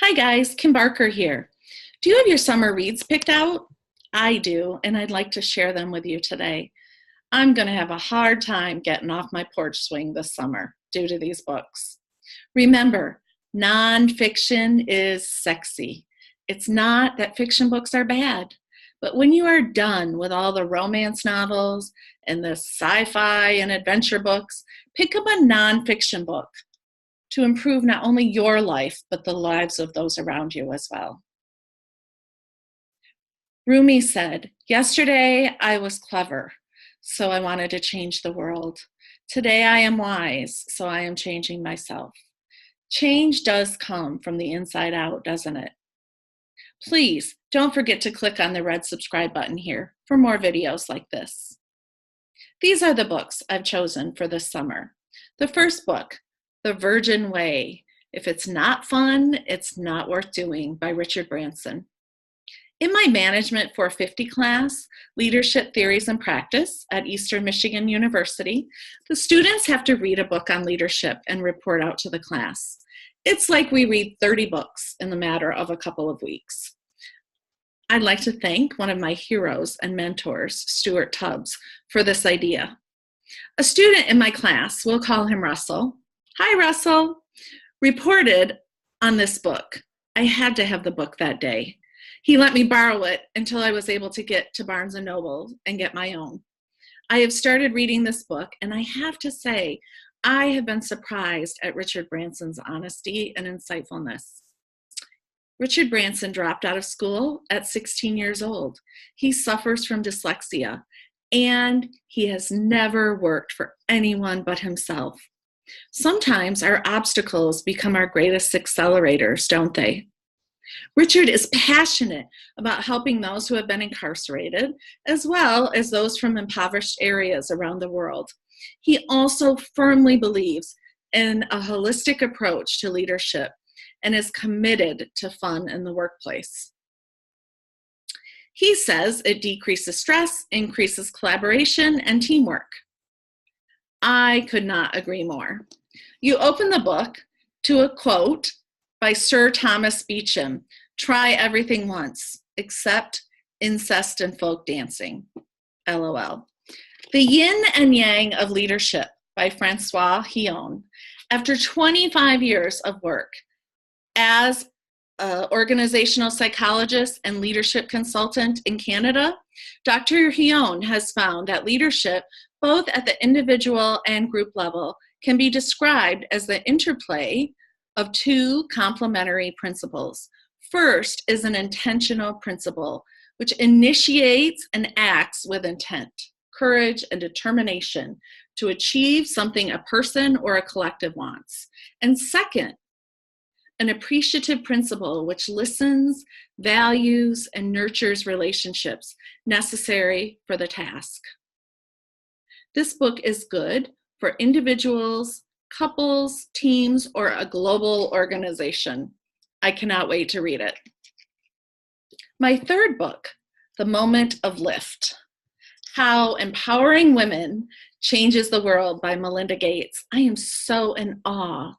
Hi guys, Kim Barker here. Do you have your summer reads picked out? I do, and I'd like to share them with you today. I'm going to have a hard time getting off my porch swing this summer due to these books. Remember, nonfiction is sexy. It's not that fiction books are bad, but when you are done with all the romance novels and the sci-fi and adventure books, pick up a nonfiction book to improve not only your life, but the lives of those around you as well. Rumi said, "Yesterday I was clever, so I wanted to change the world. Today I am wise, so I am changing myself." Change does come from the inside out, doesn't it? Please don't forget to click on the red subscribe button here for more videos like this. These are the books I've chosen for this summer. The first book, The Virgin Way. If it's not fun, it's not worth doing, by Richard Branson. In my Management 450 class, Leadership Theories and Practice at Eastern Michigan University, the students have to read a book on leadership and report out to the class. It's like we read 30 books in the matter of a couple of weeks. I'd like to thank one of my heroes and mentors, Stuart Tubbs, for this idea. A student in my class, we'll call him Russell. Hi, Russell. Reported on this book. I had to have the book that day. He let me borrow it until I was able to get to Barnes & Noble and get my own. I have started reading this book, and I have to say, I have been surprised at Richard Branson's honesty and insightfulness. Richard Branson dropped out of school at 16 years old. He suffers from dyslexia, and he has never worked for anyone but himself. Sometimes our obstacles become our greatest accelerators, don't they? Richard is passionate about helping those who have been incarcerated, as well as those from impoverished areas around the world. He also firmly believes in a holistic approach to leadership and is committed to fun in the workplace. He says it decreases stress, increases collaboration, and teamwork. I could not agree more. You open the book to a quote by Sir Thomas Beecham: "Try everything once, except incest and folk dancing." LOL. The Yin and Yang of Leadership by Francois Heon. After 25 years of work as an organizational psychologist and leadership consultant in Canada, Dr. Heon has found that leadership, both at the individual and group level, can be described as the interplay of two complementary principles. First is an intentional principle, which initiates and acts with intent, courage, and determination to achieve something a person or a collective wants. And second, an appreciative principle which listens, values, and nurtures relationships necessary for the task. This book is good for individuals, couples, teams, or a global organization. I cannot wait to read it. My third book, The Moment of Lift: How Empowering Women Changes the World, by Melinda Gates. I am so in awe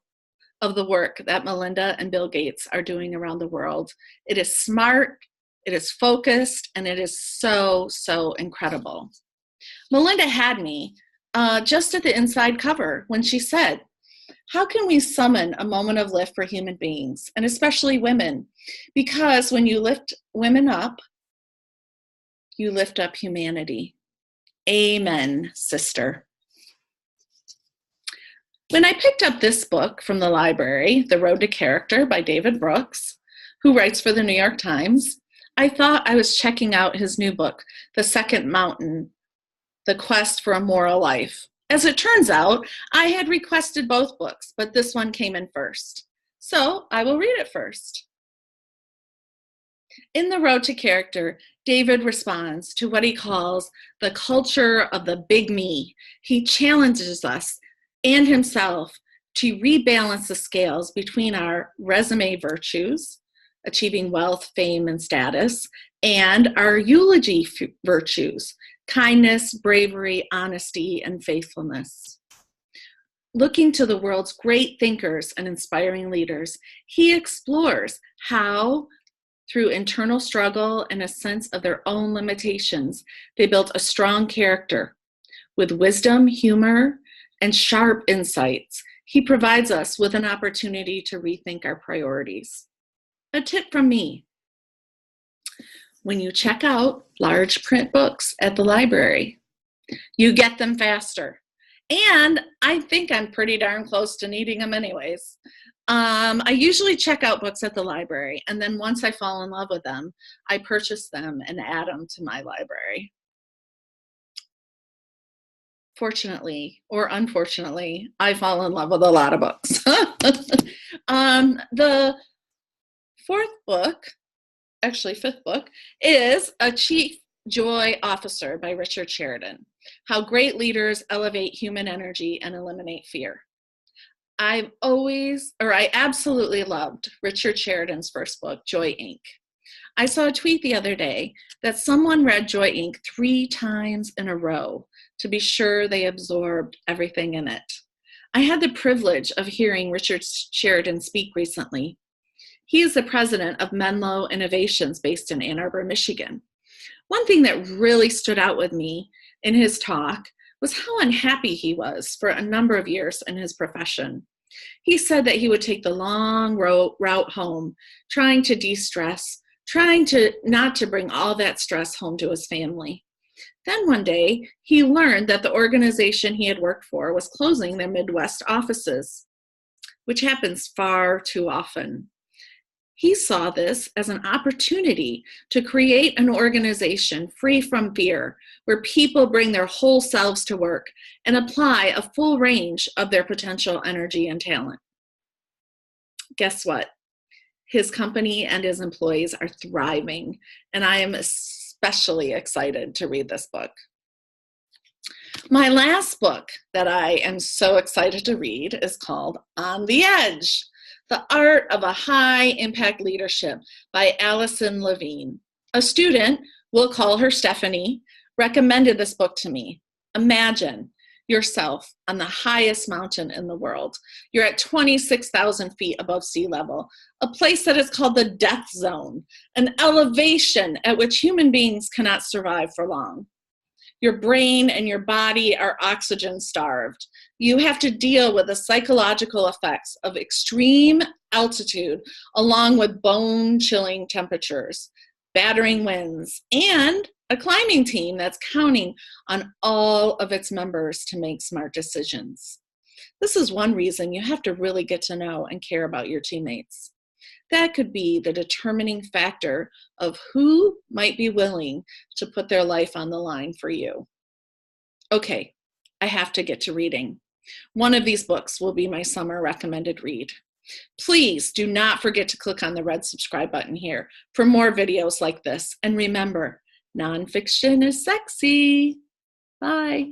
of the work that Melinda and Bill Gates are doing around the world. It is smart, it is focused, and it is so, so incredible. Melinda had me just at the inside cover when she said, "How can we summon a moment of lift for human beings, and especially women? Because when you lift women up, you lift up humanity." Amen, sister. When I picked up this book from the library, The Road to Character by David Brooks, who writes for the New York Times, I thought I was checking out his new book, The Second Mountain: The Quest for a Moral Life. As it turns out, I had requested both books, but this one came in first. So I will read it first. In The Road to Character, David responds to what he calls the culture of the big me. He challenges us and himself to rebalance the scales between our resume virtues, achieving wealth, fame, and status, and our eulogy virtues, kindness, bravery, honesty, and faithfulness. Looking to the world's great thinkers and inspiring leaders, he explores how, through internal struggle and a sense of their own limitations, they built a strong character. With wisdom, humor, and sharp insights, he provides us with an opportunity to rethink our priorities. A tip from me: when you check out large print books at the library, you get them faster. And I think I'm pretty darn close to needing them anyways. I usually check out books at the library, and then once I fall in love with them, I purchase them and add them to my library. Fortunately or unfortunately, I fall in love with a lot of books. The fifth book, is A Chief Joy Officer by Richard Sheridan. How Great Leaders Elevate Human Energy and Eliminate Fear. I absolutely loved Richard Sheridan's first book, Joy, Inc. I saw a tweet the other day that someone read Joy, Inc. 3 times in a row to be sure they absorbed everything in it. I had the privilege of hearing Richard Sheridan speak recently. He is the president of Menlo Innovations based in Ann Arbor, Michigan. One thing that really stood out with me in his talk was how unhappy he was for a number of years in his profession. He said that he would take the long route home, trying to de-stress, trying to not to bring all that stress home to his family. Then one day, he learned that the organization he had worked for was closing their Midwest offices, which happens far too often. He saw this as an opportunity to create an organization free from fear, where people bring their whole selves to work and apply a full range of their potential energy and talent. Guess what? His company and his employees are thriving, and I am especially excited to read this book. My last book that I am so excited to read is called On the Edge: The Art of a High-Impact Leadership by Alison Levine. A student, we'll call her Stephanie, recommended this book to me. Imagine yourself on the highest mountain in the world. You're at 26,000 feet above sea level, a place that is called the death zone, an elevation at which human beings cannot survive for long. Your brain and your body are oxygen starved. You have to deal with the psychological effects of extreme altitude, along with bone-chilling temperatures, battering winds, and a climbing team that's counting on all of its members to make smart decisions. This is one reason you have to really get to know and care about your teammates. That could be the determining factor of who might be willing to put their life on the line for you. Okay, I have to get to reading. One of these books will be my summer recommended read. Please do not forget to click on the red subscribe button here for more videos like this. And remember, nonfiction is sexy. Bye.